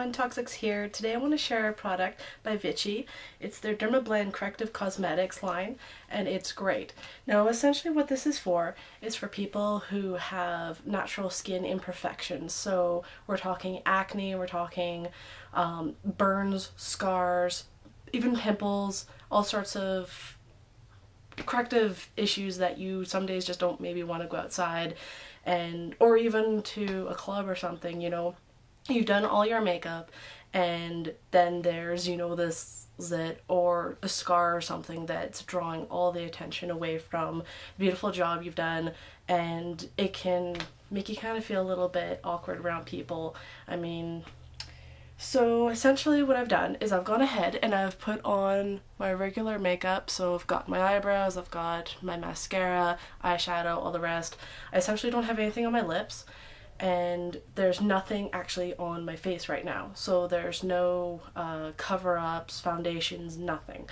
everyone, Toxix here. Today I want to share a product by Vichy. It's their Dermablend Corrective Cosmetics line, and it's great. Now essentially what this is for is for people who have natural skin imperfections. So we're talking acne, we're talking burns, scars, even pimples, all sorts of corrective issues that you some days just don't maybe want to go outside and or even to a club or something, you know. You've done all your makeup and then there's, you know, this zit or a scar or something that's drawing all the attention away from the beautiful job you've done, and it can make you kind of feel a little bit awkward around people. So essentially what I've done is I've gone ahead and I've put on my regular makeup. So I've got my eyebrows, I've got my mascara, eyeshadow, all the rest. I essentially don't have anything on my lips, and there's nothing actually on my face right now. So there's no cover-ups, foundations, nothing.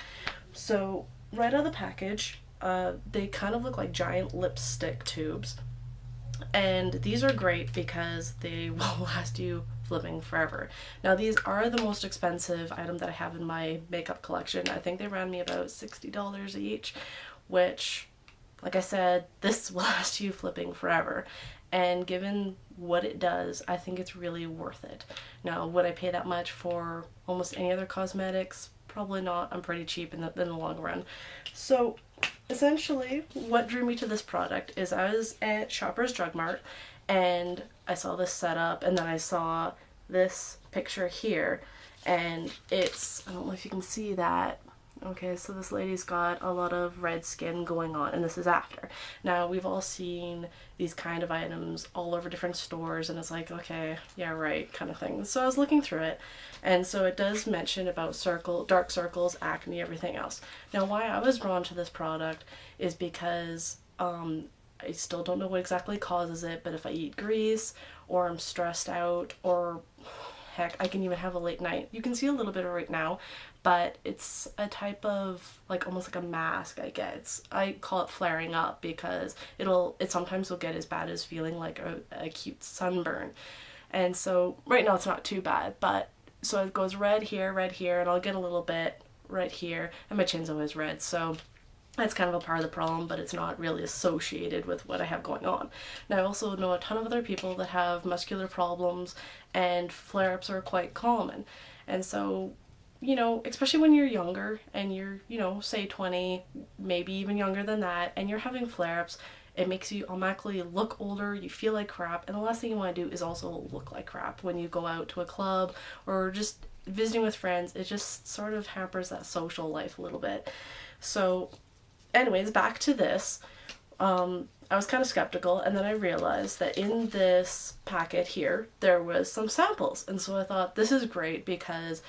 So right out of the package, they kind of look like giant lipstick tubes. And these are great because they will last you flipping forever. Now these are the most expensive item that I have in my makeup collection. I think they ran me about $60 each, which, like I said, this will last you flipping forever. And given what it does, I think it's really worth it. Now, would I pay that much for almost any other cosmetics? Probably not. I'm pretty cheap in the long run. So essentially what drew me to this product is I was at Shoppers Drug Mart and I saw this setup, and then I saw this picture here, and it's, I don't know if you can see that. Okay, so this lady's got a lot of red skin going on, and this is after. Now, we've all seen these kind of items all over different stores, and it's like, okay, yeah, right, kind of thing. So I was looking through it, and so it does mention about dark circles, acne, everything else. Now, why I was drawn to this product is because I still don't know what exactly causes it, but if I eat grease, or I'm stressed out, or heck, I can even have a late night. You can see a little bit of it right now, but it's a type of, like, almost like a mask I get. I call it flaring up because it sometimes will get as bad as feeling like a acute sunburn. And so right now it's not too bad, but so it goes red here, and I'll get a little bit right here, and my chin's always red, so that's kind of a part of the problem, but it's not really associated with what I have going on. Now, I also know a ton of other people that have muscular problems, and flare-ups are quite common. And so, you know, especially when you're younger and you're, you know, say 20, maybe even younger than that, and you're having flare-ups, it makes you automatically look older, you feel like crap, and the last thing you want to do is also look like crap when you go out to a club or just visiting with friends. It just sort of hampers that social life a little bit. So anyways, back to this. I was kind of skeptical, and then I realized that in this packet here there was some samples, and so I thought, this is great because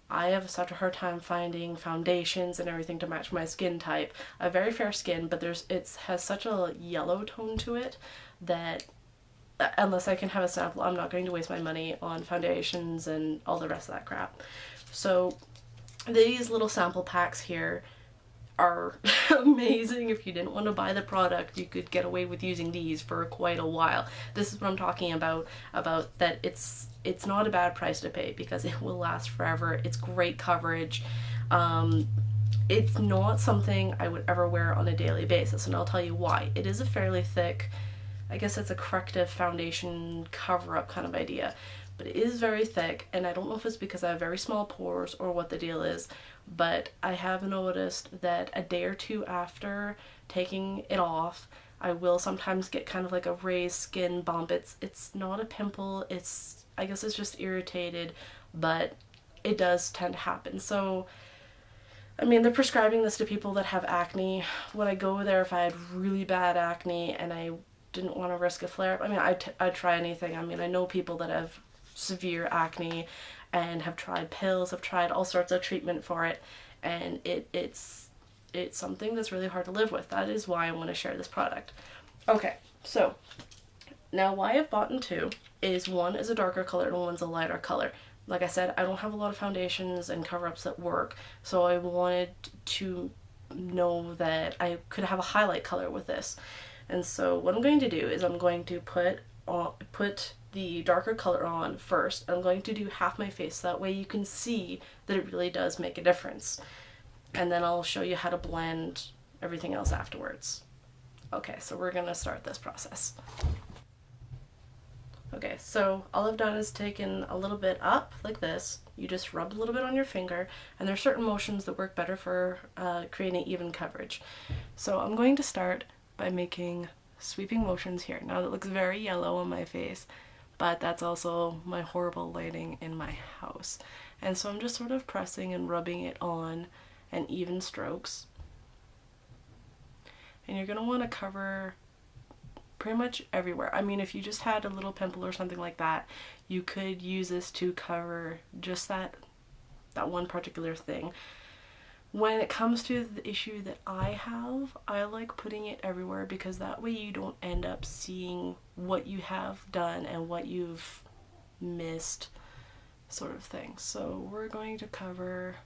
I have such a hard time finding foundations and everything to match my skin type. I have very fair skin, but it has such a yellow tone to it that unless I can have a sample, I'm not going to waste my money on foundations and all the rest of that crap. So these little sample packs here are amazing. If you didn't want to buy the product, you could get away with using these for quite a while. This is what I'm talking about that it's not a bad price to pay because it will last forever. It's great coverage. It's not something I would ever wear on a daily basis, and I'll tell you why. It is a fairly thick, I guess it's a corrective foundation cover-up kind of idea, but it is very thick, and I don't know if it's because I have very small pores or what the deal is, but I have noticed that a day or two after taking it off, I will sometimes get kind of like a raised skin bump. It's not a pimple, I guess it's just irritated, but it does tend to happen. So, I mean, they're prescribing this to people that have acne. Would I go there if I had really bad acne and I didn't want to risk a flare-up? I mean, I'd try anything. I mean, I know people that have severe acne and have tried pills, have tried all sorts of treatment for it, and it's something that's really hard to live with. That is why I want to share this product. Okay, so now why I've bought two is one is a darker color and one's a lighter color. Like I said, I don't have a lot of foundations and cover-ups that work, so I wanted to know that I could have a highlight color with this. And so what I'm going to do is I'm going to put put the darker color on first. I'm going to do half my face, so that way you can see that it really does make a difference. And then I'll show you how to blend everything else afterwards. Okay, so we're gonna start this process. Okay, so all I've done is taken a little bit up like this. You just rub a little bit on your finger, and there's certain motions that work better for creating even coverage. So I'm going to start by making sweeping motions here. Now that looks very yellow on my face, but that's also my horrible lighting in my house. And so I'm just sort of pressing and rubbing it on in even strokes. And you're gonna want to cover pretty much everywhere. I mean, if you just had a little pimple or something like that, you could use this to cover just that one particular thing. When it comes to the issue that I have, I like putting it everywhere, because that way you don't end up seeing what you have done and what you've missed, sort of thing. So we're going to cover,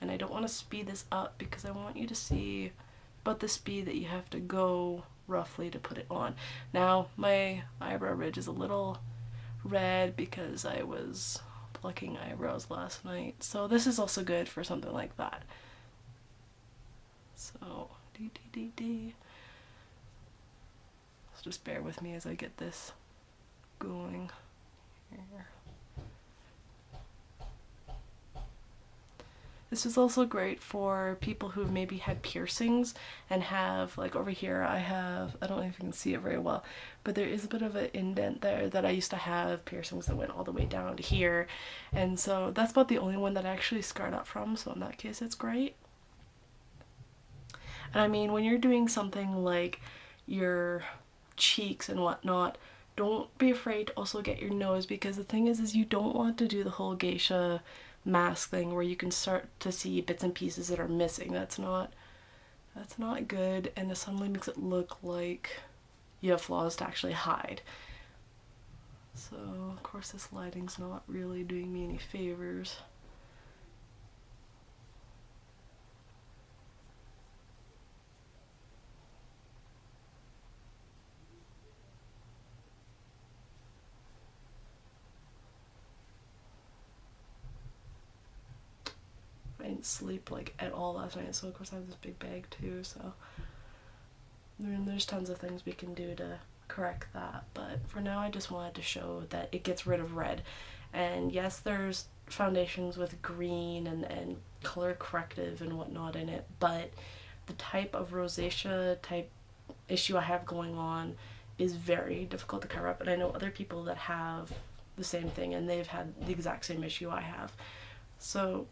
and I don't want to speed this up because I want you to see about the speed that you have to go roughly to put it on. Now my eyebrow ridge is a little red because I was plucking eyebrows last night, so this is also good for something like that. So so just bear with me as I get this going here. This is also great for people who've maybe had piercings and have, like over here I don't know if you can see it very well, but there is a bit of an indent there that I used to have piercings that went all the way down to here, and so that's about the only one that I actually scarred up from, so in that case it's great. And I mean, when you're doing something like your cheeks and whatnot, don't be afraid to also get your nose, because the thing is you don't want to do the whole geisha mask thing where you can start to see bits and pieces that are missing. That's not good, and it suddenly makes it look like you have flaws to actually hide. So of course this lighting's not really doing me any favors. I didn't sleep like at all last night, so of course I have this big bag too, so I mean, there's tons of things we can do to correct that, but for now I just wanted to show that it gets rid of red. And yes, there's foundations with green and color corrective and whatnot in it, but the type of rosacea type issue I have going on is very difficult to cover up, and I know other people that have the same thing and they've had the exact same issue I have. So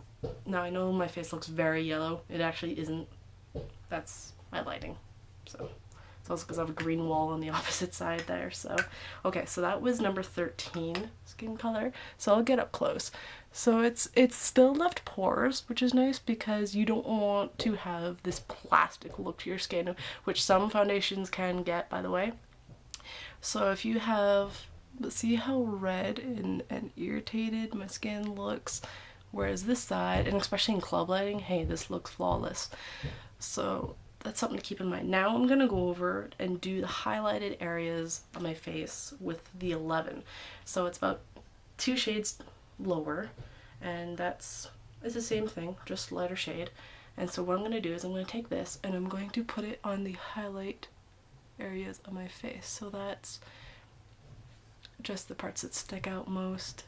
now I know my face looks very yellow. It actually isn't. That's my lighting. So it's also because I have a green wall on the opposite side there. So okay, so that was number 13 skin color. So I'll get up close. So it's still left pores, which is nice because you don't want to have this plastic look to your skin, which some foundations can get, by the way. So if you have, see how red and irritated my skin looks, whereas this side, and especially in club lighting, hey, this looks flawless. So that's something to keep in mind. Now I'm gonna go over and do the highlighted areas of my face with the 11. So it's about 2 shades lower, and it's the same thing, just lighter shade. And so what I'm gonna do is I'm gonna take this and I'm going to put it on the highlight areas of my face. So that's just the parts that stick out most.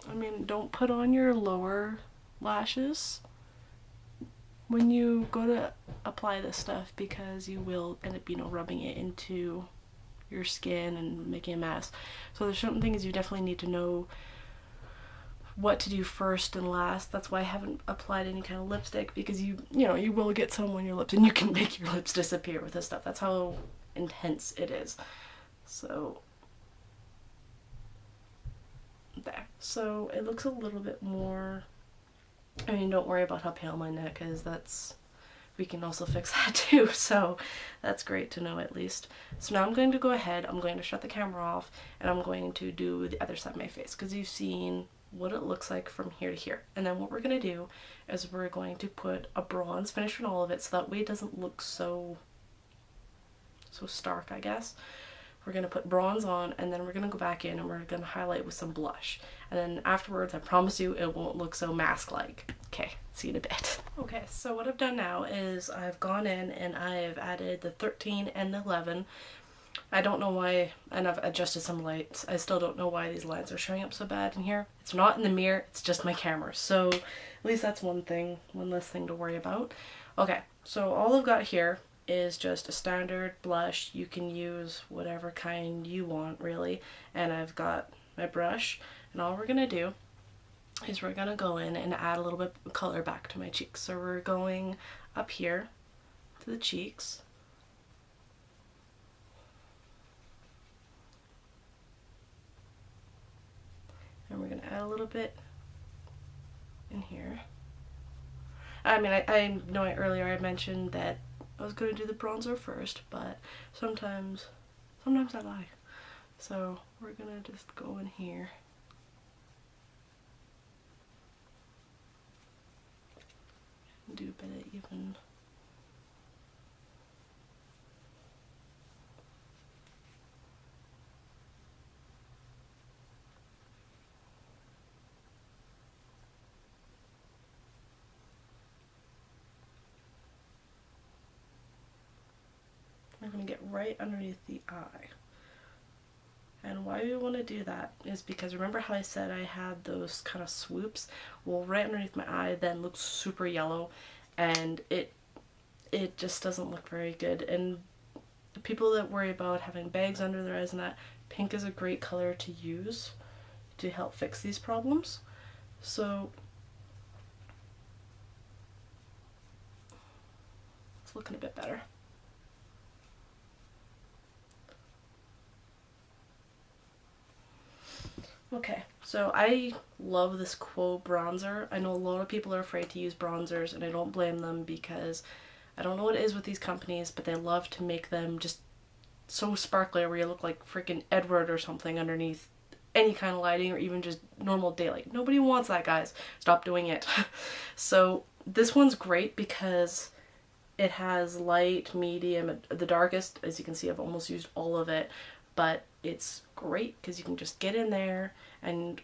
I mean, don't put on your lower lashes when you go to apply this stuff, because you will end up, rubbing it into your skin and making a mess. So there's certain things you definitely need to know what to do first and last. That's why I haven't applied any kind of lipstick, because you will get some on your lips and you can make your lips disappear with this stuff. That's how intense it is. So there. So it looks a little bit more I mean, don't worry about how pale my neck is. We can also fix that too, so that's great to know at least. So now I'm going to go ahead, I'm going to shut the camera off, and I'm going to do the other side of my face, because you've seen what it looks like from here to here. And then what we're going to do is we're going to put a bronze finish on all of it, so that way it doesn't look so stark, I guess. We're going to put bronze on, and then we're going to go back in and we're going to highlight with some blush. And then afterwards, I promise you, it won't look so mask-like. Okay, see you in a bit. Okay, so what I've done now is I've gone in and I've added the 13 and the 11. I don't know why, and I've adjusted some lights. I still don't know why these lines are showing up so bad in here. It's not in the mirror, it's just my camera. So at least that's one less thing to worry about. Okay, so all I've got here is just a standard blush. You can use whatever kind you want, really. And I've got my brush, and all we're gonna do is we're gonna go in and add a little bit of color back to my cheeks. So we're going up here to the cheeks. And we're gonna add a little bit in here. I mean, I know earlier I mentioned that I was going to do the bronzer first, but sometimes I lie. So we're gonna just go in here. And do a bit of even. We're going to get right underneath the eye. And why we want to do that is because remember how I said I had those kind of swoops? Well, right underneath my eye then looks super yellow, and it just doesn't look very good. And the people that worry about having bags under their eyes and that, pink is a great color to use to help fix these problems. So it's looking a bit better. Okay, so I love this Quo bronzer. I know a lot of people are afraid to use bronzers, and I don't blame them, because I don't know what it is with these companies, but they love to make them just so sparkly where you look like freaking Edward or something underneath any kind of lighting, or even just normal daylight. Nobody wants that, guys. Stop doing it. So this one's great because it has light, medium, the darkest, as you can see, I've almost used all of it, but it's great because you can just get in there, and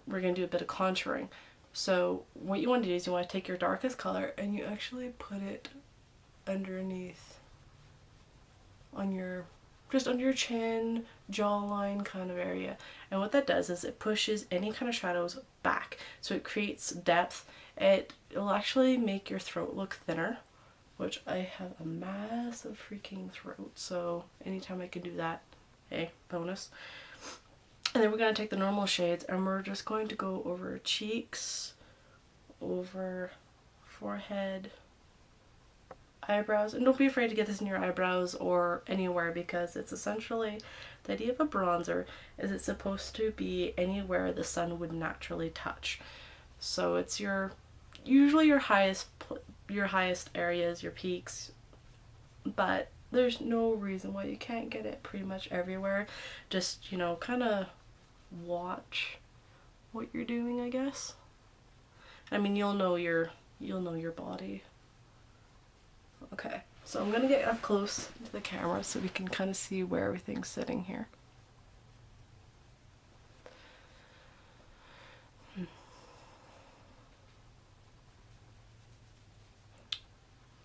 we're going to do a bit of contouring. So what you want to do is you want to take your darkest color and you actually put it underneath on your, just under your chin, jawline kind of area. And what that does is it pushes any kind of shadows back. So it creates depth. It'll actually make your throat look thinner, which I have a massive freaking throat, so anytime I can do that, hey, bonus. And then we're going to take the normal shades and we're just going to go over cheeks, over forehead, eyebrows. And don't be afraid to get this in your eyebrows or anywhere, because it's essentially, the idea of a bronzer is it's supposed to be anywhere the sun would naturally touch. So it's usually your highest areas, your peaks, but there's no reason why you can't get it pretty much everywhere. Just, you know, kind of watch what you're doing, I guess. I mean, you'll know your body. Okay, so I'm gonna get up close to the camera so we can kind of see where everything's sitting here.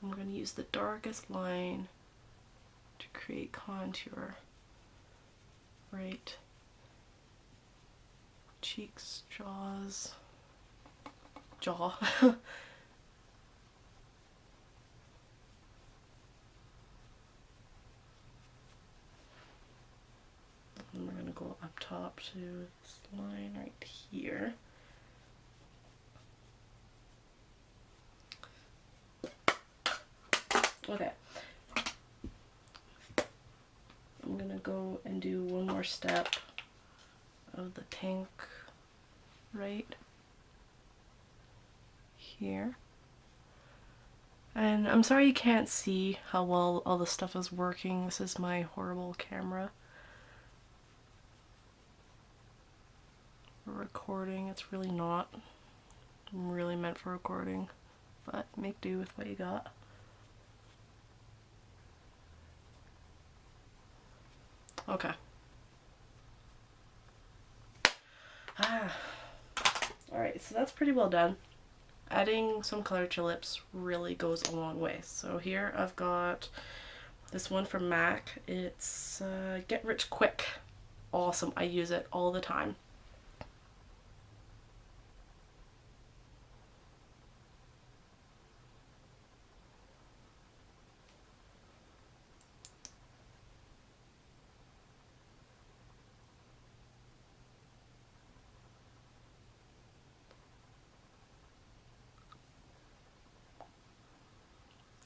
I'm gonna use the darkest line to create contour. Right. Cheeks, jaw. And we're gonna go up top to this line right here. Okay. I'm gonna go and do one more step of the pink right here. And I'm sorry you can't see how well all this stuff is working. This is my horrible camera. For recording, it's really not really meant for recording, but make do with what you got. Okay. Alright, so that's pretty well done. Adding some color to your lips really goes a long way. So here I've got this one from MAC. It's Get Rich Quick. Awesome. I use it all the time.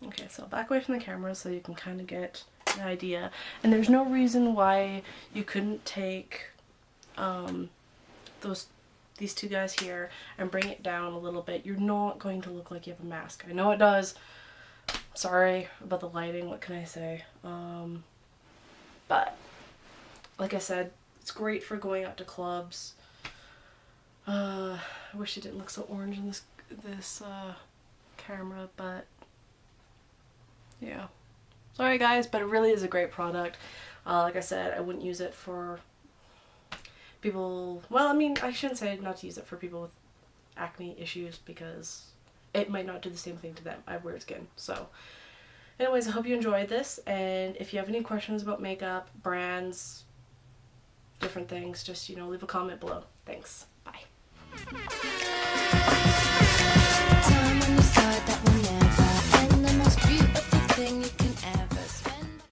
Okay, so back away from the camera so you can kind of get an idea. And there's no reason why you couldn't take these two guys here and bring it down a little bit. You're not going to look like you have a mask. I know it does. Sorry about the lighting, what can I say? But like I said, it's great for going out to clubs. I wish it didn't look so orange in this camera, but yeah. Sorry guys, but it really is a great product. Like I said, I wouldn't use it for people, well, I mean, I shouldn't say not to use it for people with acne issues because it might not do the same thing to them. I have weird skin. So anyways, I hope you enjoyed this, and if you have any questions about makeup, brands, different things, just, you know, leave a comment below. Thanks. Bye.